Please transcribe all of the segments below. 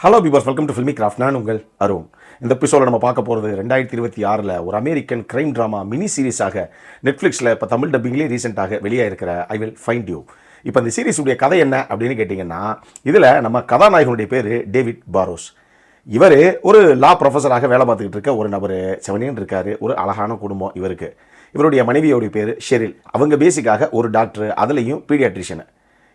Hello பீபர்ஸ், welcome to filmi craft. நான் உங்கள் அருண். இந்த எபிசோட நம்ம பார்க்க போகிறது 2026 ஒரு அமெரிக்கன் கிரைம் ட்ராமா மினி சீரிஸாக நெட்ஃப்ளிக்ஸில் இப்போ தமிழ் டப்பிங்லேயே ரீசெண்டாக வெளியாக இருக்கிற ஐ வில் ஃபைண்ட் யூ. இப்போ இந்த சீரிஸுடைய கதை என்ன அப்படின்னு கேட்டிங்கன்னா, இதில் நம்ம கதாநாயகனுடைய பேர் டேவிட் பாரோஸ். இவர் ஒரு லா ப்ரொஃபஸராக வேலை பார்த்துக்கிட்டு இருக்க ஒரு நபர். செவனியன் இருக்கார். ஒரு அழகான குடும்பம் இவருக்கு. இவருடைய மனைவியோடைய பேர் ஷெரில். அவங்க பேசிக்காக ஒரு டாக்டர், அதுலேயும் பீடியாட்ரிஷியன்.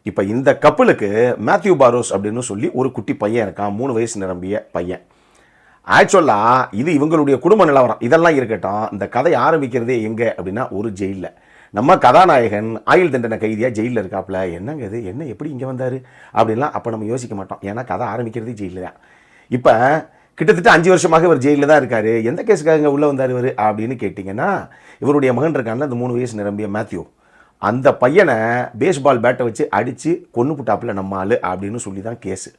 இப்போ இந்த கப்பலுக்கு மேத்யூ பாரோஸ் அப்படின்னு சொல்லி ஒரு குட்டி பையன் இருக்கான். 3 வயசு நிரம்பிய பையன். ஆக்சுவலாக இது இவங்களுடைய குடும்ப நிலவரம். இதெல்லாம் இருக்கட்டும், இந்த கதை ஆரம்பிக்கிறதே எங்கே அப்படின்னா ஒரு ஜெயிலில். நம்ம கதாநாயகன் ஆயுள் தண்டனை கைதியாக ஜெயிலில் இருக்காப்புல. என்னங்க இது, என்ன எப்படி இங்கே வந்தார் அப்படின்லாம் அப்போ நம்ம யோசிக்க மாட்டோம். ஏன்னா கதை ஆரம்பிக்கிறதே ஜெயிலில் தான். இப்போ கிட்டத்தட்ட 5 வருஷமாக இவர் ஜெயிலில் தான் இருக்கார். எந்த கேஸுக்காக இங்கே உள்ளே வந்தார் இவர் அப்படின்னு கேட்டிங்கன்னா, இவருடைய மகன் இருக்கான்ல, அந்த 3 வயசு நிரம்பிய மேத்யூ, அந்த பையனை பேஸ்பால் பேட்டை வச்சு அடித்து கொன்று புட்டாப்புல நம்ம ஆள் அப்படின்னு சொல்லி தான் கேஸு.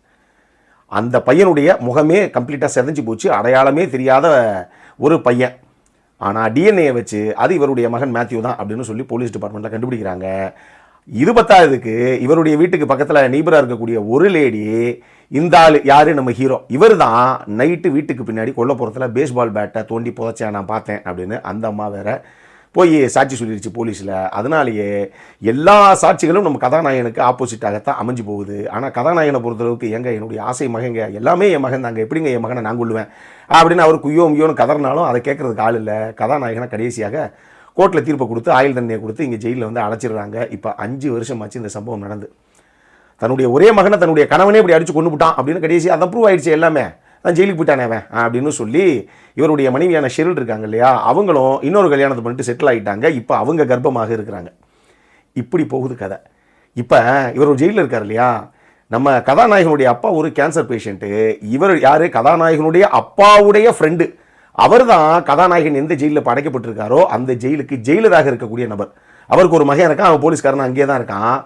அந்த பையனுடைய முகமே கம்ப்ளீட்டாக செதஞ்சு போச்சு. அடையாளமே தெரியாத ஒரு பையன். ஆனால் டிஎன்ஏ வச்சு அது இவருடைய மகன் மேத்யூ தான் அப்படின்னு சொல்லி போலீஸ் டிபார்ட்மெண்ட்டில் கண்டுபிடிக்கிறாங்க. இது பத்தாததுக்கு இவருடைய வீட்டுக்கு பக்கத்தில் நெய்பராக இருக்கக்கூடிய ஒரு லேடி, இந்த ஆள் யார், நம்ம ஹீரோ, இவர் தான் நைட்டு வீட்டுக்கு பின்னாடி கொல்லப்புறத்தில் பேஸ்பால் பேட்டை தோண்டி புதைச்சேன் நான் பார்த்தேன் அப்படின்னு அந்த அம்மா வேற போய் சாட்சி சொல்லிடுச்சு போலீஸில். அதனாலேயே எல்லா சாட்சிகளும் நம்ம கதாநாயகனுக்கு ஆப்போசிட்டாகத்தான் அமைஞ்சு போகுது. ஆனால் கதாநாயகனை பொறுத்தளவுக்கு, என்னுடைய ஆசை மகங்க எல்லாமே என் மகன் தாங்க, எப்படிங்க என் மகனை நான் கொள்ளுவேன் அப்படின்னு அவர் குய்யோன்னு கதறினாலும் அதை கேட்கறதுக்கு ஆள் இல்லை. கதாநாயகனை கடைசியாக கோர்ட்டில் தீர்ப்பை கொடுத்து ஆயுள் தண்டனையை கொடுத்து இங்கே ஜெயிலில் வந்து அடைச்சிடுறாங்க. இப்போ 5 வருஷமாச்சு இந்த சம்பவம் நடந்து. தன்னுடைய ஒரே மகனை தன்னுடைய கணவனே இப்படி அடித்து கொண்டு விட்டான் அப்படின்னு கடைசி அதை ப்ரூவ் ஆயிடுச்சு. எல்லாமே நான் ஜெயிலுக்கு போயிட்டானே அவன் அப்படின்னு சொல்லி இவருடைய மனைவியான ஷெரில் இருக்காங்க இல்லையா, அவங்களும் இன்னொரு கல்யாணத்தை பண்ணிட்டு செட்டில் ஆகிட்டாங்க. இப்போ அவங்க கர்ப்பமாக இருக்கிறாங்க. இப்படி போகுது கதை. இப்போ இவர் ஒரு ஜெயிலில் இருக்கார் இல்லையா, நம்ம கதாநாயகனுடைய அப்பா ஒரு கேன்சர் பேஷண்ட்டு. இவர் யார், கதாநாயகனுடைய அப்பாவுடைய ஃப்ரெண்டு. அவர் தான் கதாநாயகன் எந்த ஜெயிலில் படைக்கப்பட்டிருக்காரோ அந்த ஜெயிலுக்கு ஜெயிலராக இருக்கக்கூடிய நபர். அவருக்கு ஒரு மகன் இருக்கான், அவன் போலீஸ்காரன் அங்கேயே தான் இருக்கான்.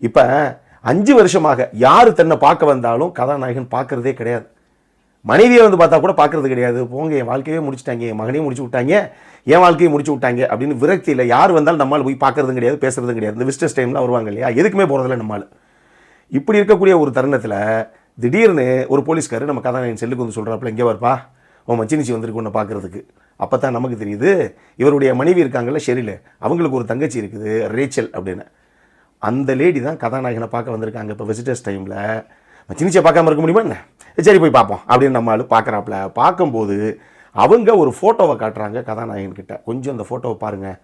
இப்போ 5 வருஷமாக யார் தன்னை பார்க்க வந்தாலும் கதாநாயகன் பார்க்குறதே கிடையாது. மனைவியை வந்து பார்த்தா கூட பார்க்குறது கிடையாது. போங்க, என் வாழ்க்கையே முடிச்சுட்டாங்க, என் மகனையும் முடிச்சு விட்டாங்க, என் வாழ்க்கையை முடிச்சு விட்டாங்க அப்படின்னு விரக்தியில் யார் வந்தாலும் நம்மளால் போய் பார்க்குறதும் கிடையாது, பேசுகிறதும் கிடையாது. இந்த விசிட்டர்ஸ் டைம்லாம் வருவாங்க இல்லையா, எதுக்குமே போகிறதில்ல நம்மளால். இப்படி இருக்கக்கூடிய ஒரு தருணத்தில் திடீர்னு ஒரு போலீஸ்காரர் நம்ம கதாநாயகன் செல்லுக்கு வந்து சொல்கிறாப்புல, இங்கே வரப்பா, உன் மச்சினிச்சி வந்திருக்கு உன்னை பார்க்குறதுக்கு. அப்போ தான் நமக்கு தெரியுது இவருடைய மனைவி இருக்காங்கல்ல ஷெரில், அவங்களுக்கு ஒரு தங்கச்சி இருக்குது ரேச்சல் அப்படின்னு. அந்த லேடி தான் கதாநாயகனை பார்க்க வந்திருக்காங்க இப்போ விசிட்டர்ஸ் டைமில். மச்சினிச்சியை பார்க்காம இருக்க முடியுமா என்ன, சரி போய் பார்ப்போம் அப்படின்னு நம்ம ஆள் பார்க்குறாப்புல. பார்க்கும்போது அவங்க ஒரு ஃபோட்டோவை காட்டுறாங்க கதாநாயகன்கிட்ட. கொஞ்சம் அந்த ஃபோட்டோவை பாருங்கள்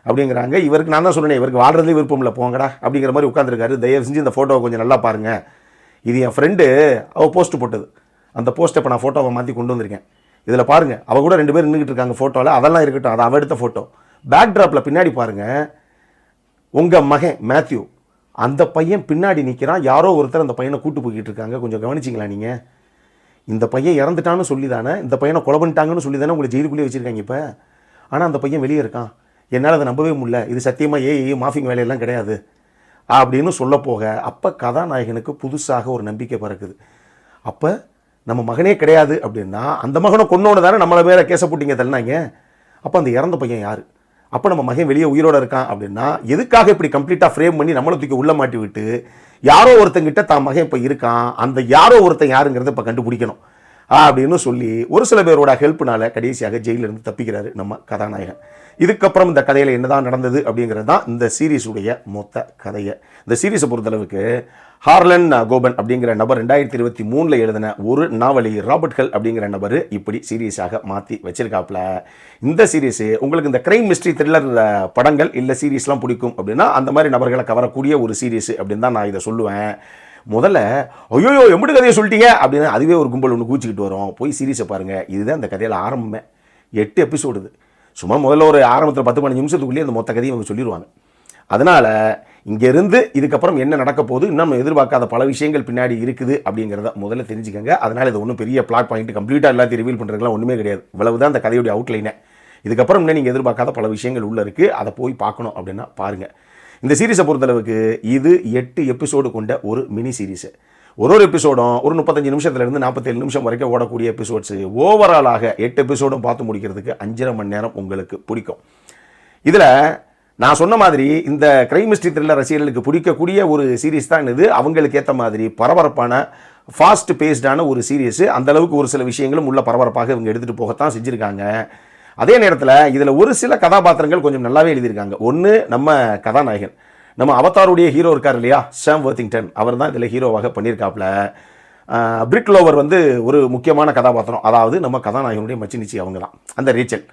அப்படிங்கிறாங்க. இவருக்கு நான் தான் சொன்னேன், இவருக்கு வாழ்றதுலேயே விருப்பம் இல்லை, போங்கடா அப்படிங்கிற மாதிரி உட்காந்துருக்காரு. தயவு செஞ்சு இந்த ஃபோட்டோவை கொஞ்சம் நல்லா பாருங்கள், இது என் ஃப்ரெண்டு அவள் போஸ்ட்டு போட்டது. அந்த போஸ்ட்டை இப்போ நான் ஃபோட்டோவை மாற்றி கொண்டு வந்திருக்கேன், இதில் பாருங்கள். அவள் கூட 2 பேர் நின்றுக்கிட்டு இருக்காங்க ஃபோட்டோவில். அதெல்லாம் இருக்கட்டும், அது அவள் எடுத்த ஃபோட்டோ. பேக் ட்ராப்பில் பின்னாடி பாருங்கள், உங்கள் மகன் மேத்யூ, அந்த பையன் பின்னாடி நிற்கிறான். யாரோ ஒருத்தர் அந்த பையனை கூட்டு போய்கிட்டு இருக்காங்க. கொஞ்சம் கவனிச்சிங்களா நீங்கள்? இந்த பையன் இறந்துட்டான்னு சொல்லி தானே, இந்த பையனை கொலை பண்ணிட்டாங்கன்னு சொல்லி தானே உங்களை ஜெயிலுக்குள்ளே வச்சுருக்காங்க இப்போ. ஆனால் அந்த பையன் வெளியே இருக்கான். என்னால் அதை நம்பவே முடியல. இது சத்தியமாக மாஃபிங் வேலையெல்லாம் கிடையாது அப்படின்னு சொல்ல போக, அப்போ கதாநாயகனுக்கு புதுசாக ஒரு நம்பிக்கை பிறக்குது. அப்போ நம்ம மகனே கிடையாது அப்படின்னா, அந்த மகனை கொன்னோன்னு தானே நம்மளை மேலே கேச போட்டிங்க தள்ளினாங்க. அப்போ அந்த இறந்த பையன் யார்? அப்போ நம்ம மகன் வெளியே உயிரோடு இருக்கான் அப்படின்னா, எதுக்காக இப்படி கம்ப்ளீட்டாக ஃப்ரேம் பண்ணி நம்மளை தூக்கி உள்ளே மாட்டி விட்டு யாரோ ஒருத்தங்கிட்ட தான் மகன் இப்போ இருக்கான், அந்த யாரோ ஒருத்தன் யாருங்கிறத இப்போ கண்டுபிடிக்கணும் அப்படின்னு சொல்லி ஒரு சில பேரோட ஹெல்ப்னால கடைசியாக ஜெயிலிருந்து தப்பிக்கிறாரு நம்ம கதாநாயகன். இதுக்கப்புறம் இந்த கதையில் என்னதான் நடந்தது அப்படிங்கிறது தான் இந்த சீரீஸுடைய மொத்த கதையை. இந்த சீரீஸை பொறுத்தளவுக்கு ஹார்லன் கோபன் அப்படிங்கிற நபர் 2023 எழுதின ஒரு நாவலை ராபர்ட் ஹெல் அப்படிங்கிற நபர் இப்படி சீரீஸாக மாற்றி வச்சிருக்காப்புல. இந்த சீரீஸு உங்களுக்கு இந்த கிரைம் மிஸ்ட்ரி த்ரில்லர் படங்கள் இல்லை சீரீஸ்லாம் பிடிக்கும் அப்படின்னா அந்த மாதிரி நபர்களை கவரக்கூடிய ஒரு சீரீஸு அப்படின்னு தான் நான் இதை சொல்லுவேன். முதல்ல ஐயோ எப்படி கதையை சொல்லிட்டீங்க அப்படின்னு அதுவே ஒரு கும்பல் ஒன்று கூச்சிக்கிட்டு வரும். போய் சீரீஸை பாருங்கள். இதுதான் இந்த கதையில் ஆரம்பமே. 8 எபிசோடு. சும்மா முதல்ல ஒரு ஆரம்பத்தில் 10-15 நிமிஷத்துக்குள்ளேயே அந்த மொத்த கதையை அவங்க சொல்லிடுவாங்க. அதனால் இங்கேருந்து இதுக்கப்புறம் என்ன நடக்க போகுது, இன்னும் எதிர்பார்க்காத பல விஷயங்கள் பின்னாடி இருக்குது அப்படிங்கிறத முதல்ல தெரிஞ்சுக்கங்க. அதனால் இது ஒன்றும் பெரிய பிளாட் பாயிண்ட் கம்ப்ளீட்டாக எல்லாத்தையும் ரிவீல் பண்ணுறதுலாம் ஒன்றுமே கிடையாது. இவ்வளவு தான் அந்த கதையுடைய அவுட்லைனே. இதுக்கப்புறம் இன்னும் நீங்கள் எதிர்பார்க்காத பல விஷயங்கள் உள்ளே இருக்குது. அதை போய் பார்க்கணும் அப்படின்னா பாருங்கள். இந்த சீரீஸை பொறுத்தளவுக்கு இது 8 எபிசோடு கொண்ட ஒரு மினி சீரீஸு. ஒரு எபிசோடும் ஒரு 35 நிமிஷத்துலேருந்து 47 நிமிஷம் வரைக்கும் ஓடக்கூடிய எபிசோட்ஸு. ஓவராலாக 8 எபிசோடும் பார்த்து முடிக்கிறதுக்கு 5.5 மணி நேரம் உங்களுக்கு பிடிக்கும். இதில் நான் சொன்ன மாதிரி இந்த கிரைம் மிஸ்ட்ரி த்ரில்லர் ரசிகர்களுக்கு பிடிக்கக்கூடிய ஒரு சீரீஸ் தான் இது. அவங்களுக்கு ஏற்ற மாதிரி பரபரப்பான ஃபாஸ்ட் பேஸ்டான ஒரு சீரியஸ். அந்த அளவுக்கு ஒரு சில விஷயங்களும் உள்ள பரபரப்பாக இவங்க எடுத்துகிட்டு போகத்தான் செஞ்சுருக்காங்க. அதே நேரத்தில் இதில் ஒரு சில கதாபாத்திரங்கள் கொஞ்சம் நல்லாவே எழுதியிருக்காங்க. ஒன்று, நம்ம கதாநாயகன், நம்ம அவதாருடைய ஹீரோ இருக்கார் இல்லையா, சாம் வர்த்திங்டன், அவர் தான் இதில் ஹீரோவாக பண்ணியிருக்காப்புல. பிரிட் லோவர் வந்து ஒரு முக்கியமான கதாபாத்திரம். அதாவது நம்ம கதாநாயகனுடைய மச்சினிச்சி அவங்க தான், அந்த ரேச்சல்,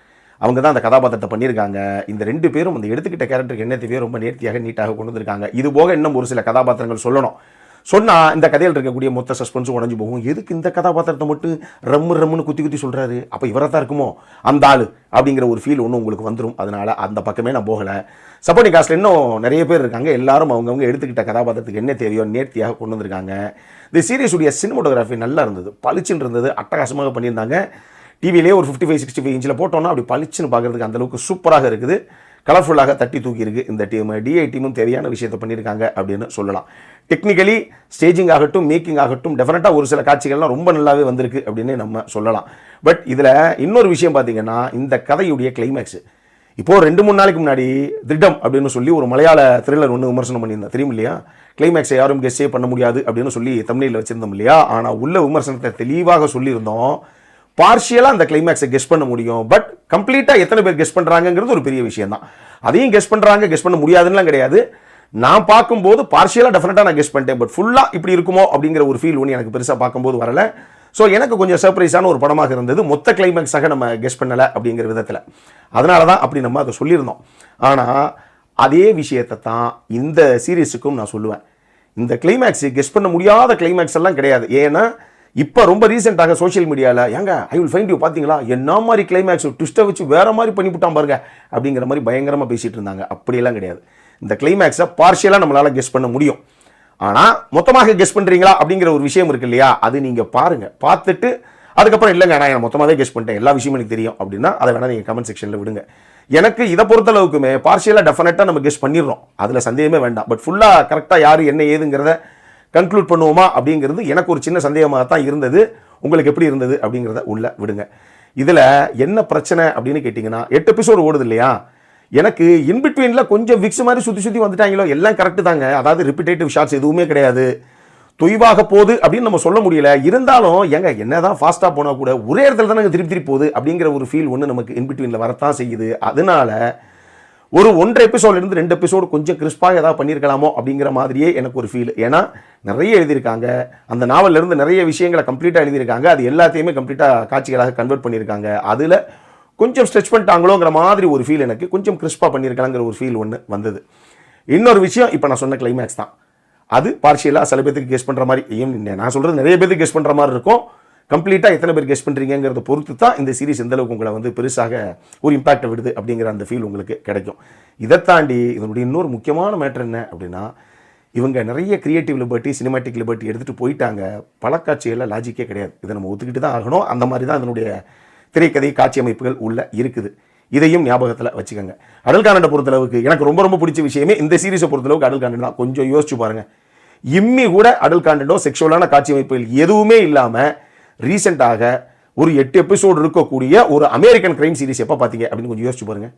அவங்க தான் அந்த கதாபாத்திரத்தை பண்ணியிருக்காங்க. இந்த 2 பேரும் அந்த எடுத்துக்கிட்ட கேரக்டருக்கு என்ன தேவையோ ரொம்ப நேர்த்தியாக நீட்டாக கொண்டு வந்திருக்காங்க. இது போக இன்னும் ஒரு சில கதாபாத்திரங்கள் சொல்லணும். சொன்னால் இந்த கதையில் இருக்கக்கூடிய மொத்த சஸ்பென்ஸும் உடஞ்சி போகும். எதுக்கு இந்த கதாபாத்திரத்தை மட்டும் ரம்முன்னு குத்தி சொல்கிறாரு, அப்போ இவரை தான் இருக்குமோ அந்த ஆள் அப்படிங்கிற ஒரு ஃபீல் ஒன்று உங்களுக்கு வந்துடும். அதனால் அந்த பக்கமே நான் போகலை. சப்போர்ட்டிங் காஸ்ட்டில் இன்னும் நிறைய பேர் இருக்காங்க. எல்லாரும் அவங்கவுங்க எடுத்துக்கிட்ட கதாபாத்திரத்துக்கு என்ன தேவையோ நேர்த்தியாக கொண்டு வந்திருக்காங்க. இந்த சீரியஸுடைய சினிமோட்டோகிராஃபி நல்லா இருந்தது, பளிச்சுன்னு இருந்தது, அட்டகாசமாக பண்ணியிருந்தாங்க. டிவிலே ஒரு 55-65 இன்ச்சில் போட்டோன்னா அப்படி பளிச்சுன்னு பார்க்குறதுக்கு அந்தளவுக்கு சூப்பராக இருக்குது. கலர்ஃபுல்லாக தட்டி தூக்கி இருக்குது இந்த டீம். டிஐ டீமும் தேவையான விஷயத்தை பண்ணியிருக்காங்க அப்படின்னு சொல்லலாம். டெக்னிக்கலி ஸ்டேஜிங் ஆகட்டும், மேக்கிங் ஆகட்டும், டெஃபினட்டாக ஒரு சில காட்சிகள்லாம் ரொம்ப நல்லாவே வந்திருக்கு அப்படின்னு நம்ம சொல்லலாம். பட் இதில் இன்னொரு விஷயம் பார்த்தீங்கன்னா, இந்த கதையுடைய கிளைமேக்ஸ் இப்போது 2-3 நாளைக்கு முன்னாடி திட்டம் அப்படின்னு சொல்லி ஒரு மலையாள த்ரில்லர் ஒன்று விமர்சனம் பண்ணியிருந்தேன், தெரியும் இல்லையா? கிளைமேக்ஸை யாரும் கெஸ்ஸே பண்ண முடியாது அப்படின்னு சொல்லி தமிழில் வச்சுருந்தோம் இல்லையா? ஆனால் உள்ள விமர்சனத்தை தெளிவாக சொல்லியிருந்தோம். பார்ஷியலாக அந்த கிளைமேக்ஸை கெஸ் பண்ண முடியும், பட் கம்ப்ளீட்டாக எத்தனை பேர் கெஸ் பண்ணுறாங்கிறது ஒரு பெரிய விஷயம் தான். அதையும் கெஸ் பண்ணுறாங்க, கெஸ் பண்ண முடியாதுன்னுலாம் கிடையாது. நான் பார்க்கும்போது பார்ஷியலாக டெஃபினட்டாக நான் கெஸ் பண்ணிட்டேன், பட் ஃபுல்லாக இப்படி இருக்குமோ அப்படிங்கிற ஒரு ஃபீல் ஒன்று எனக்கு பெருசாக பார்க்கும்போது வரல. ஸோ எனக்கு கொஞ்சம் சர்ப்ரைஸான ஒரு படமாக இருந்தது, மொத்த கிளைமேக்ஸாக நம்ம கெஸ் பண்ணலை அப்படிங்கிற விதத்தில். அதனால தான் அப்படி நம்ம அதை சொல்லியிருந்தோம். ஆனால் அதே விஷயத்தை தான் இந்த சீரீஸுக்கும் நான் சொல்லுவேன். இந்த கிளைமேக்ஸு கெஸ் பண்ண முடியாத கிளைமேக்ஸ் எல்லாம் கிடையாது. ஏன்னா இப்போ ரொம்ப ரீசெண்டாக சோஷியல் மீடியாவில் ஏங்க ஐ வில் ஃபைண்ட் யூ பார்த்தீங்களா, என்ன மாதிரி கிளைமேக்ஸ் ட்விஸ்ட்டை வச்சு வேறு மாதிரி பண்ணிவிட்டான் பாருங்க அப்படிங்கிற மாதிரி பயங்கரமாக பேசிகிட்டு இருந்தாங்க. அப்படியெல்லாம் கிடையாது. இந்த கிளைமேக்ஸை பார்ஷியலாக நம்மளால் கெஸ் பண்ண முடியும். ஆனால் மொத்தமாக கெஸ் பண்ணுறீங்களா அப்படிங்கிற ஒரு விஷயம் இருக்கு இல்லையா, அது நீங்கள் பாருங்கள். பார்த்துட்டு அதுக்கப்புறம் இல்லைங்க நான் மொத்தமாகவே கெஸ் பண்ணிட்டேன், எல்லா விஷயமும் எனக்கு தெரியும் அப்படின்னா அதை வேணால் நீங்கள் கமெண்ட் செக்ஷனில் விடுங்க. எனக்கு இதை பொறுத்தளவுக்குமே பார்ஷியலாக டெஃபினட்டாக நம்ம கெஸ் பண்ணிடுறோம், அதில் சந்தேகமே வேண்டாம். பட் ஃபுல்லாக கரெக்டாக யார் என்ன ஏதுங்கிறத கன்க்ளூட் பண்ணுவோமா அப்படிங்கிறது எனக்கு ஒரு சின்ன சந்தேகமாக தான் இருந்தது. உங்களுக்கு எப்படி இருந்தது அப்படிங்கிறத உள்ள விடுங்க. இதில் என்ன பிரச்சனை அப்படின்னு கேட்டிங்கன்னா, 8 எபிசோடு ஓடுது இல்லையா, எனக்கு இன்பிட்வீனில் கொஞ்சம் விக்ஸ் மாதிரி சுற்றி வந்துட்டாங்களோ, எல்லாம் கரெக்டு தாங்க. அதாவது ரிப்பீட்டேட்டிவ் ஷாட்ஸ் எதுவுமே கிடையாது, தொய்வாக போகுது அப்படின்னு நம்ம சொல்ல முடியல. இருந்தாலும் எங்க என்னதான் ஃபாஸ்ட்டாக போனால் கூட ஒரே இடத்துல தான் திருப்பி போகுது அப்படிங்கிற ஒரு ஃபீல் ஒன்று நமக்கு இன்பிட்வீனில் வரத்தான் செய்யுது. அதனால ஒரு 1.5 எபிசோட்லேருந்து 2 எபிசோடு கொஞ்சம் கிறிஸ்பாக ஏதாவது பண்ணியிருக்கலாமோ அப்படிங்கிற மாதிரியே எனக்கு ஒரு ஃபீல். ஏன்னா நிறைய எழுதியிருக்காங்க, அந்த நாவலிருந்து நிறைய விஷயங்களை கம்ப்ளீட்டாக எழுதியிருக்காங்க, அது எல்லாத்தையுமே கம்ப்ளீட்டாக காட்சிகளாக கன்வெர்ட் பண்ணியிருக்காங்க. அதில் கொஞ்சம் ஸ்ட்ரெச் பண்ணிட்டாங்களோங்கிற மாதிரி ஒரு ஃபீல், எனக்கு கொஞ்சம் கிறிஸ்பாக பண்ணியிருக்கலாங்கிற ஒரு ஃபீல் ஒன்று வந்தது. இன்னொரு விஷயம், இப்போ நான் சொன்ன கிளைமேக்ஸ் தான், அது பார்ஷியலாக சில பேருக்கு கெஸ் பண்ணுற மாதிரி, நான் சொல்கிறது நிறைய பேருக்கு கெஸ் பண்ணுற மாதிரி இருக்கும். கம்ப்ளீட்டாக எத்தனை பேர் கெஸ் பண்ணுறீங்கிறத பொறுத்து தான் இந்த சீரிஸ் எந்தளவுக்கு உங்களை வந்து பெருசாக ஒரு இம்பாக்டை விடுது அப்படிங்கிற அந்த ஃபீல் உங்களுக்கு கிடைக்கும். இதை தாண்டி இதனுடைய இன்னொரு முக்கியமான மேட்டர் என்ன அப்படின்னா, இவங்க நிறைய கிரியேட்டிவ் லிபர்ட்டி, சினிமாட்டிக் லிபர்ட்டி எடுத்துகிட்டு போயிட்டாங்க. பழக்காட்சிகளில் லாஜிக்கே கிடையாது, இதை நம்ம ஒத்துக்கிட்டு தான் ஆகணும். அந்த மாதிரி தான் இதனுடைய திரைக்கதை காட்சி அமைப்புகள் உள்ள இருக்குது. இதையும் ஞாபகத்தில் வச்சுக்கோங்க. அடல் காண்டை பொறுத்தளவுக்கு எனக்கு ரொம்ப ரொம்ப பிடிச்ச விஷயமே இந்த சீரிஸை பொறுத்தளவுக்கு அடல் காண்டட் தான். கொஞ்சம் யோசிச்சு பாருங்கள், இம்மி கூட அடல் காண்டோ செக்ஷுவலான காட்சி அமைப்புகள் எதுவுமே இல்லாமல் ரீசெண்டாக ஒரு 8 எபிசோடு இருக்கக்கூடிய ஒரு அமெரிக்கன் கிரைம் சீரிஸ் எப்போ பார்த்தீங்க அப்படின்னு கொஞ்சம் யோசிச்சு பாருங்கள்.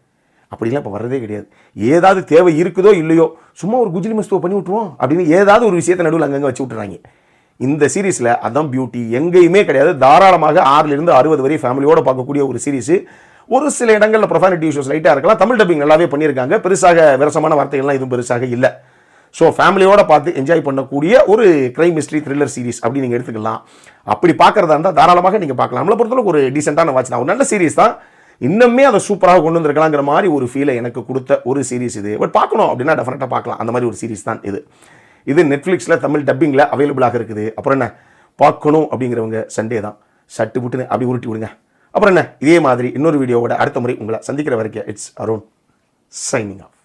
அப்படிலாம் இப்போ வர்றதே கிடையாது. ஏதாவது தேவை இருக்குதோ இல்லையோ, சும்மா ஒரு குஜிலி மஸ்துவை பண்ணி விட்டுருவோம் அப்படின்னு ஏதாவது ஒரு விஷயத்தை நடுவில் அங்கங்கே வச்சு விட்டுறாங்க. இந்த சீரீஸில் அதான் பியூட்டி, எங்கேயுமே கிடையாது. தாராளமாக 6லிருந்து 60 வரை ஃபேமிலியோடு பார்க்கக்கூடிய ஒரு சீரிஸு. ஒரு சில இடங்களில் ப்ரொஃபானிட்டி இஷ்யூஸ் லைட்டாக இருக்கலாம். தமிழ் டப்பிங் நல்லாவே பண்ணியிருக்காங்க, பெருசாக விரசமான வார்த்தைகள்லாம் எதுவும் பெருசாக இல்லை. ஸோ ஃபேமிலியோட பார்த்து என்ஜாய் பண்ணக்கூடிய ஒரு கிரைம் மிஸ்ட்ரி த்ரில்லர் சீரிஸ் அப்படி நீங்கள் எடுத்துக்கலாம். அப்படி பார்க்குறதா இருந்தால் தாராளமாக நீங்கள் பார்க்கலாம். நம்மளை பொறுத்தளவுக்கு ஒரு டீசெண்டான வாட்ச் தான், ஒரு நல்ல சீரிஸ் தான். இன்னுமே அதை சூப்பராக கொண்டு வந்திருக்கலாங்கிற மாதிரி ஒரு ஃபீலை எனக்கு கொடுத்த ஒரு சீரிஸ் இது. பட் பார்க்கணும் அப்படின்னா டெஃபினட்டாக பார்க்கலாம், அந்த மாதிரி ஒரு சீரிஸ் தான் இது. இது நெட்ஃப்ளிக்ஸில் தமிழ் டப்பிங்கில் அவைலபிளாக இருக்குது. அப்புறம் என்ன பார்க்கணும் அப்படிங்கிறவங்க சண்டே தான் சட்டு புட்டுன்னு அப்படி உருட்டி விடுங்க. அப்புறம் என்ன, இதே மாதிரி இன்னொரு வீடியோவோட அடுத்த முறை உங்களை சந்திக்கிற வரைக்கும் இட்ஸ் அருண் சைனிங் ஆஃப்.